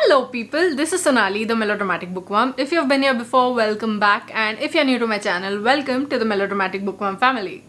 Hello people, this is Sonali, the Melodramatic Bookworm. If you've been here before, welcome back, and if you're new to my channel, welcome to the Melodramatic Bookworm family.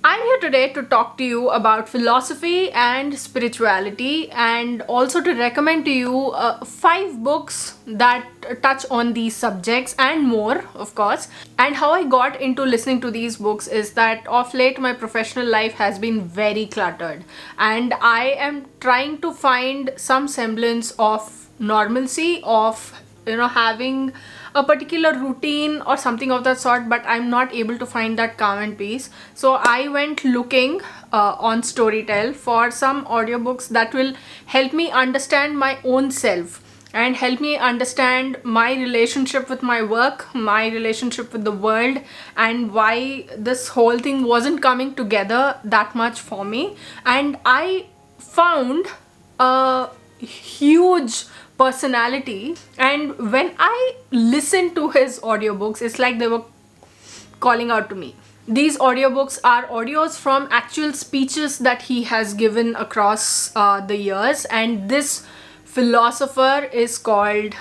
I'm here today to talk to you about philosophy and spirituality, and also to recommend to you 5 books that touch on these subjects and more, of course. And how I got into listening to these books is that of late my professional life has been very cluttered, and I am trying to find some semblance of normalcy, of having a particular routine or something of that sort, but I'm not able to find that calm and peace. So I went looking on Storytel for some audiobooks that will help me understand my own self and help me understand my relationship with my work, my relationship with the world, and why this whole thing wasn't coming together that much for me. And I found a huge personality, and when I listened to his audiobooks, it's like they were calling out to me. These audiobooks are audios from actual speeches that he has given across the years, and this philosopher is called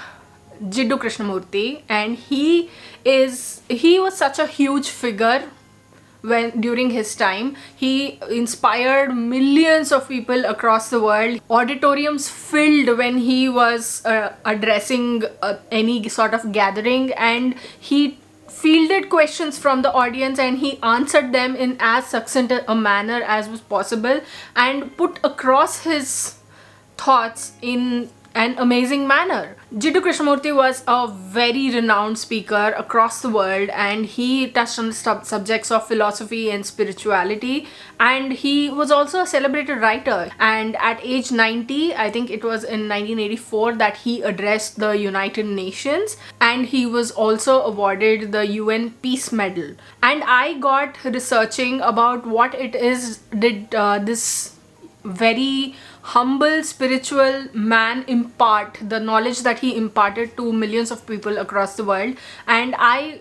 Jiddu Krishnamurti, and he was such a huge figure during his time. He inspired millions of people across the world. Auditoriums filled when he was addressing any sort of gathering, and he fielded questions from the audience and he answered them in as succinct a manner as was possible and put across his thoughts in an amazing manner. Jiddu Krishnamurti was a very renowned speaker across the world, and he touched on the subjects of philosophy and spirituality, and he was also a celebrated writer. And at age 90, I think it was in 1984, that he addressed the United Nations, and he was also awarded the UN Peace Medal. And I got researching about what it is did this very humble spiritual man impart, the knowledge that he imparted to millions of people across the world. And I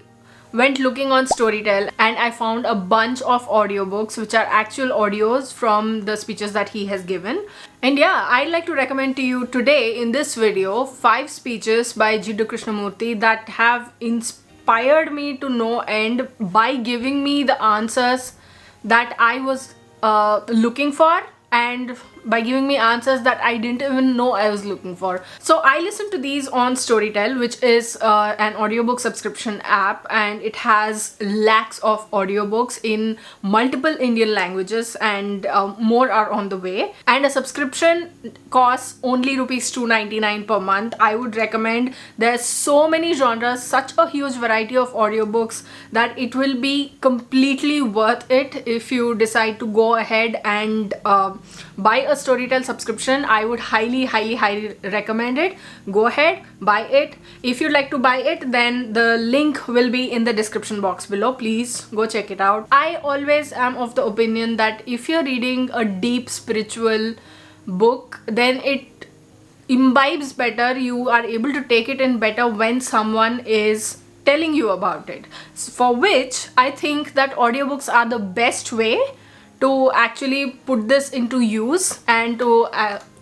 went looking on Storytel and I found a bunch of audiobooks which are actual audios from the speeches that he has given. And yeah, I'd like to recommend to you today in this video 5 speeches by Jiddu Krishnamurti that have inspired me to no end by giving me the answers that I was looking for, and by giving me answers that I didn't even know I was looking for. So I listened to these on Storytel, which is an audiobook subscription app, and it has lakhs of audiobooks in multiple Indian languages, and more are on the way. And a subscription costs only rupees 299 per month. I would recommend. There's so many genres, such a huge variety of audiobooks, that it will be completely worth it if you decide to go ahead and buy a Storytel subscription. I would highly recommend it. Go ahead, buy it. If you'd like to buy it, then the link will be in the description box below. Please go check it out. I always am of the opinion that if you're reading a deep spiritual book, then it imbibes better. You are able to take it in better when someone is telling you about it, for which I think that audiobooks are the best way to actually put this into use and to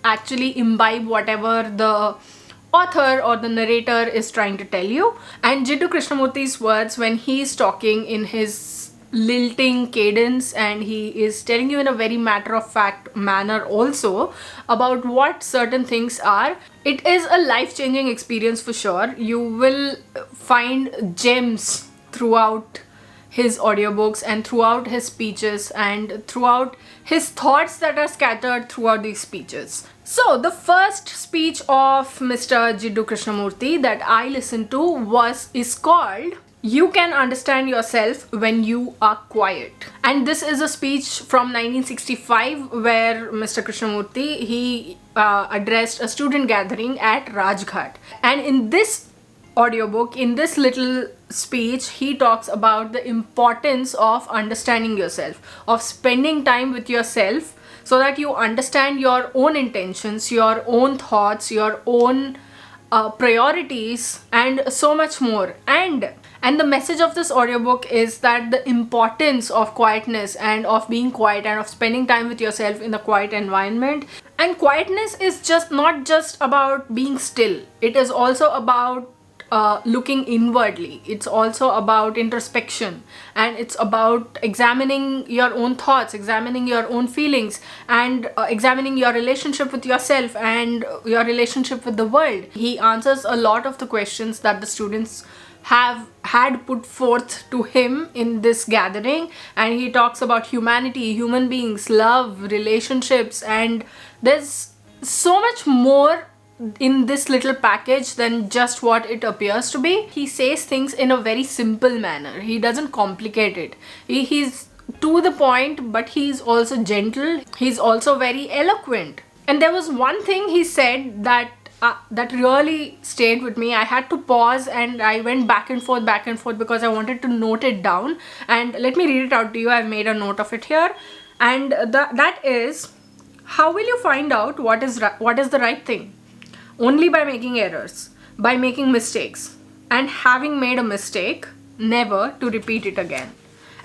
actually imbibe whatever the author or the narrator is trying to tell you. And Jiddu Krishnamurti's words, when he's talking in his lilting cadence and he is telling you in a very matter-of-fact manner also about what certain things are, it is a life-changing experience for sure. You will find gems throughout his audiobooks and throughout his speeches and throughout his thoughts that are scattered throughout these speeches. So the first speech of Mr. Jiddu Krishnamurti that I listened to is called "You Can Understand Yourself When You Are Quiet." And this is a speech from 1965 where Mr. Krishnamurti, he addressed a student gathering at Rajghat. And in this audiobook, in this little speech, he talks about the importance of understanding yourself, of spending time with yourself so that you understand your own intentions, your own thoughts, your own priorities, and so much more. And And the message of this audiobook is that the importance of quietness and of being quiet and of spending time with yourself in a quiet environment. And quietness is just not just about being still. It is also about looking inwardly. It's also about introspection, and it's about examining your own thoughts, examining your own feelings, and examining your relationship with yourself and your relationship with the world. He answers a lot of the questions that the students have had put forth to him in this gathering, and he talks about humanity, human beings, love, relationships, and there's so much more in this little package than just what it appears to be. He says things in a very simple manner. He doesn't complicate it. He's to the point, but he's also gentle. He's also very eloquent. And there was one thing he said that really stayed with me. I had to pause and I went back and forth because I wanted to note it down. And let me read it out to you. I've made a note of it here. And that is, how will you find out what is the right thing? Only by making errors, by making mistakes, and having made a mistake, never to repeat it again.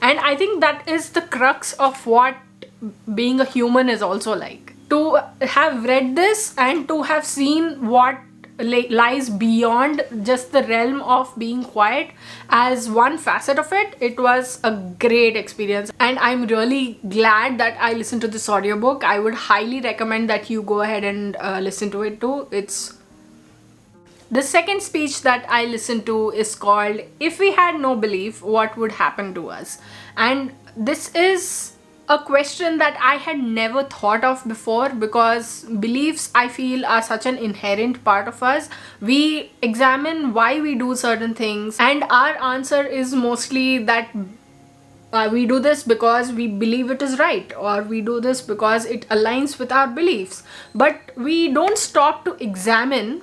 And I think that is the crux of what being a human is also like. To have read this and to have seen what lies beyond just the realm of being quiet as one facet of it, it was a great experience. And I'm really glad that I listened to this audiobook. I would highly recommend that you go ahead and listen to it too. The second speech that I listened to is called "If We Had No Belief, What Would Happen to Us?" And this is a question that I had never thought of before, because beliefs, I feel, are such an inherent part of us. We examine why we do certain things, and our answer is mostly that we do this because we believe it is right, or we do this because it aligns with our beliefs. But we don't stop to examine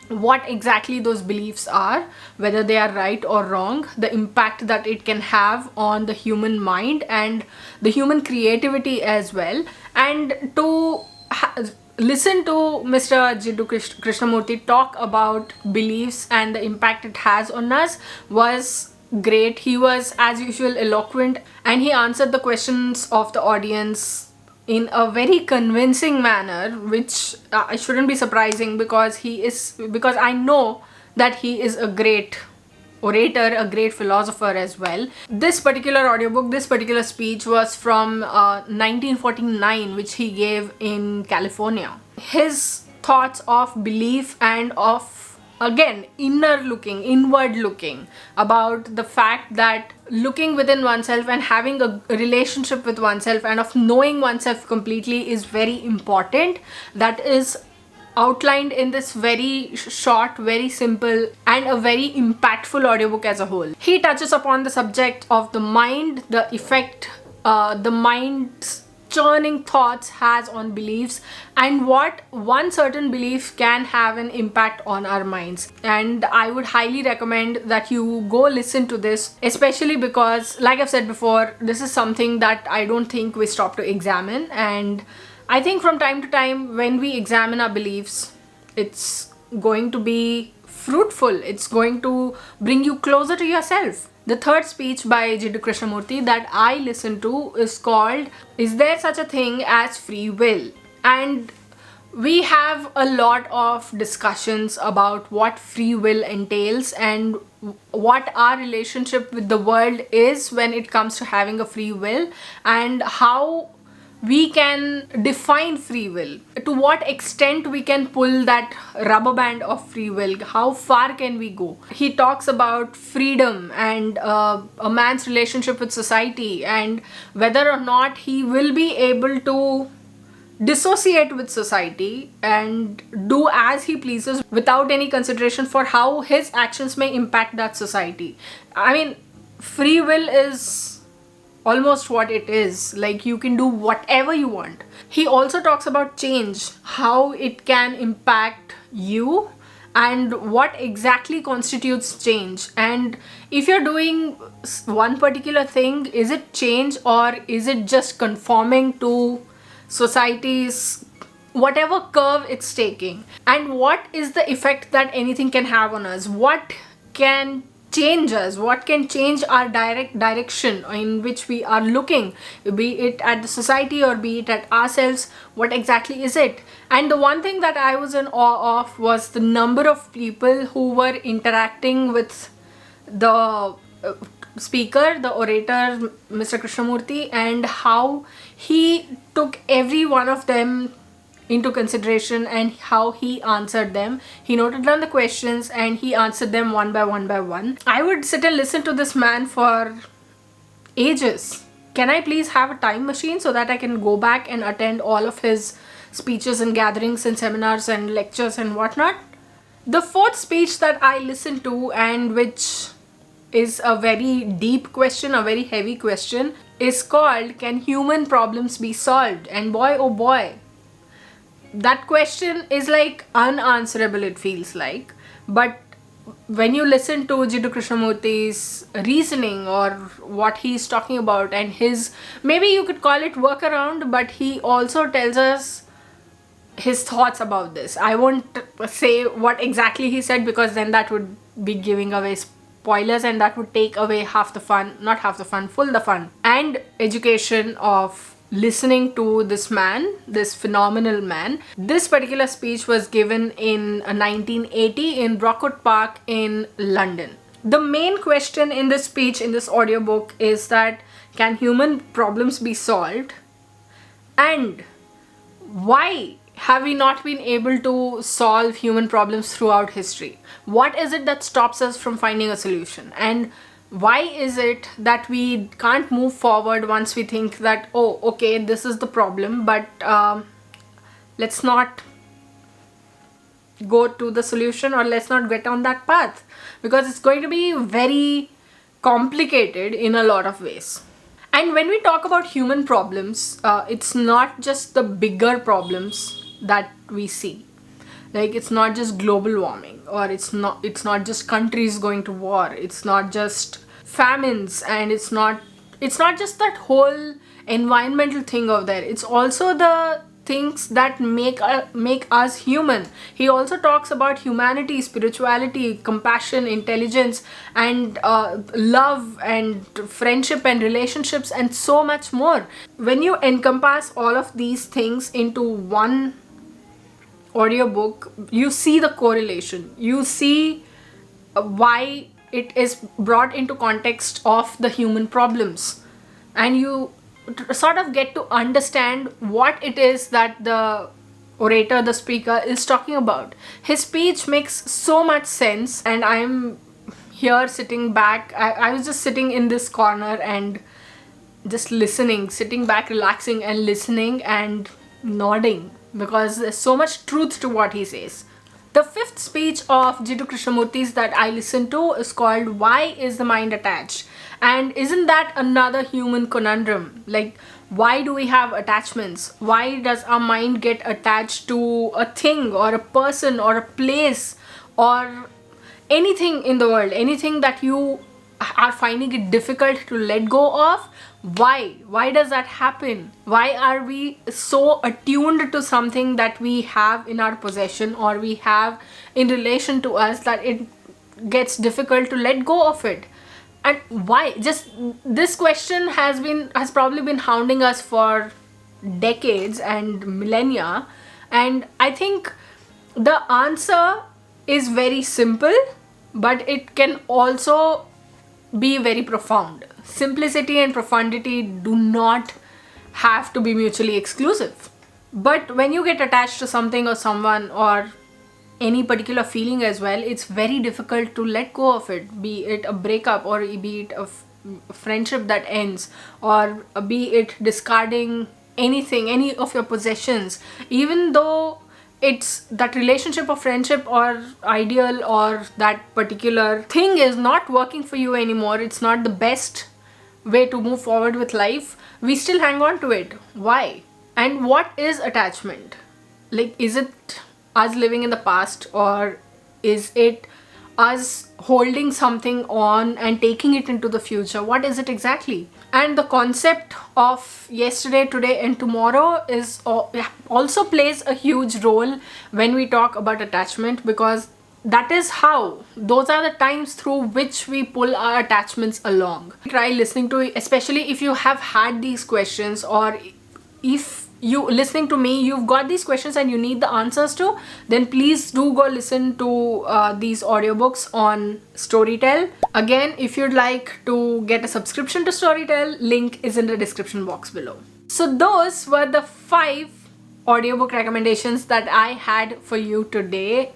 what exactly those beliefs are, whether they are right or wrong, the impact that it can have on the human mind and the human creativity as well. And to listen to Mr. Jiddu Krishnamurti talk about beliefs and the impact it has on us was great. He was, as usual, eloquent, and he answered the questions of the audience in a very convincing manner, which shouldn't be surprising because I know that he is a great orator, a great philosopher as well. This particular audiobook, this particular speech was from 1949, which he gave in California. His thoughts of belief and of, again, inward looking, about the fact that looking within oneself and having a relationship with oneself and of knowing oneself completely is very important. That is outlined in this very short, very simple, and a very impactful audiobook as a whole. He touches upon the subject of the mind, the effect the mind's churning thoughts has on beliefs, and what one certain belief can have an impact on our minds. And I would highly recommend that you go listen to this, especially because, like I've said before, this is something that I don't think we stop to examine. And I think from time to time, when we examine our beliefs, it's going to be fruitful. It's going to bring you closer to yourself. The third speech by Jiddu Krishnamurti that I listened to is called "Is There Such a Thing as Free Will?" And we have a lot of discussions about what free will entails and what our relationship with the world is when it comes to having a free will, and how we can define free will, to what extent we can pull that rubber band of free will, how far can we go. He talks about freedom and a man's relationship with society, and whether or not he will be able to dissociate with society and do as he pleases without any consideration for how his actions may impact that society. I mean, free will is almost what it is. Like, you can do whatever you want. He also talks about change, how it can impact you, and what exactly constitutes change. And if you're doing one particular thing, is it change or is it just conforming to society's whatever curve it's taking? And what is the effect that anything can have on us? What can change us, what can change our direction in which we are looking, be it at the society or be it at ourselves. What exactly is it? And the one thing that I was in awe of was the number of people who were interacting with the speaker, the orator, Mr. Krishnamurti, and how he took every one of them into consideration and how he answered them. He noted down the questions and he answered them one by one by one. I would sit and listen to this man for ages. Can I please have a time machine so that I can go back and attend all of his speeches and gatherings and seminars and lectures and whatnot? The fourth speech that I listened to, and which is a very deep question, a very heavy question, is called, Can Human Problems Be Solved? And boy oh boy, that question is like unanswerable, it feels like. But when you listen to Jiddu Krishnamurti's reasoning or what he's talking about and his, maybe you could call it workaround, but he also tells us his thoughts about this. I won't say what exactly he said because then that would be giving away spoilers and that would take away half the fun, not half the fun, full the fun and education of listening to this man, this phenomenal man. This particular speech was given in 1980 in Brockwood Park in London. The main question in this speech, in this audiobook, is that can human problems be solved? And why have we not been able to solve human problems throughout history? What is it that stops us from finding a solution? And why is it that we can't move forward once we think that, oh, okay, this is the problem, but let's not go to the solution, or let's not get on that path, because it's going to be very complicated in a lot of ways. And when we talk about human problems, it's not just the bigger problems that we see. Like, it's not just global warming, or it's not just countries going to war, it's not just famines, and it's not just that whole environmental thing out there. It's also the things that make us human. He also talks about humanity, spirituality, compassion, intelligence, and love and friendship and relationships, and so much more. When you encompass all of these things into one audiobook, you see the correlation, you see why it is brought into context of the human problems, and you sort of get to understand what it is that the orator, the speaker, is talking about. His speech makes so much sense, and I'm here sitting back. I was just sitting in this corner and just listening, sitting back, relaxing and listening and nodding, because there's so much truth to what he says. The fifth speech of Jiddu Krishnamurti's that I listened to is called Why is the Mind Attached? And isn't that another human conundrum? Like, why do we have attachments? Why does our mind get attached to a thing or a person or a place or anything in the world, anything that you are finding it difficult to let go of? Why does that happen? Why are we so attuned to something that we have in our possession or we have in relation to us that it gets difficult to let go of it? And why? Just this question has probably been hounding us for decades and millennia, and I think the answer is very simple, but it can also be very profound. Simplicity and profundity do not have to be mutually exclusive. But when you get attached to something or someone or any particular feeling as well, it's very difficult to let go of it, be it a breakup or be it a friendship that ends, or be it discarding anything, any of your possessions, even though it's that relationship or friendship or ideal or that particular thing is not working for you anymore, it's not the best way to move forward with life, we still hang on to it. Why? And what is attachment? Like, is it us living in the past, or is it us holding something on and taking it into the future? What is it exactly? And the concept of yesterday, today and tomorrow is also plays a huge role when we talk about attachment, because that is how, those are the times through which we pull our attachments along. Try listening to it, especially if you have had these questions, or if you listening to me, you've got these questions and you need the answers to, then please do go listen to these audiobooks on Storytel. Again, if you'd like to get a subscription to Storytel, link is in the description box below. So those were the 5 audiobook recommendations that I had for you today.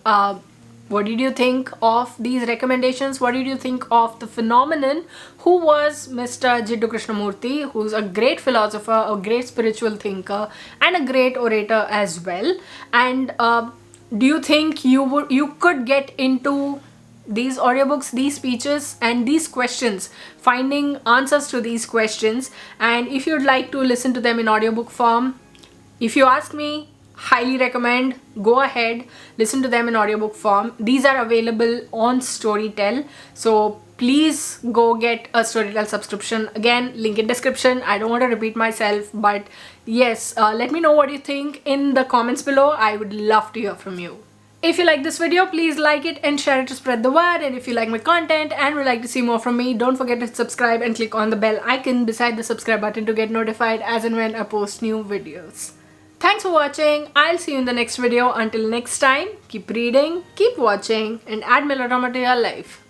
What did you think of these recommendations? What did you think of the phenomenon who was Mr. Jiddu Krishnamurti, who's a great philosopher, a great spiritual thinker, and a great orator as well? And do you think you could get into these audiobooks, these speeches, and these questions, finding answers to these questions? And if you'd like to listen to them in audiobook form, if you ask me, highly recommend, go ahead, listen to them in audiobook form. These are available on Storytel, so please go get a Storytel subscription. Again, link in description. I don't want to repeat myself, but yes, let me know what you think in the comments below. I would love to hear from you. If you like this video, please like it and share it to spread the word. And if you like my content and would like to see more from me, don't forget to subscribe and click on the bell icon beside the subscribe button to get notified as and when I post new videos. Thanks for watching. I'll see you in the next video. Until next time, keep reading, keep watching, and add melodrama to your life.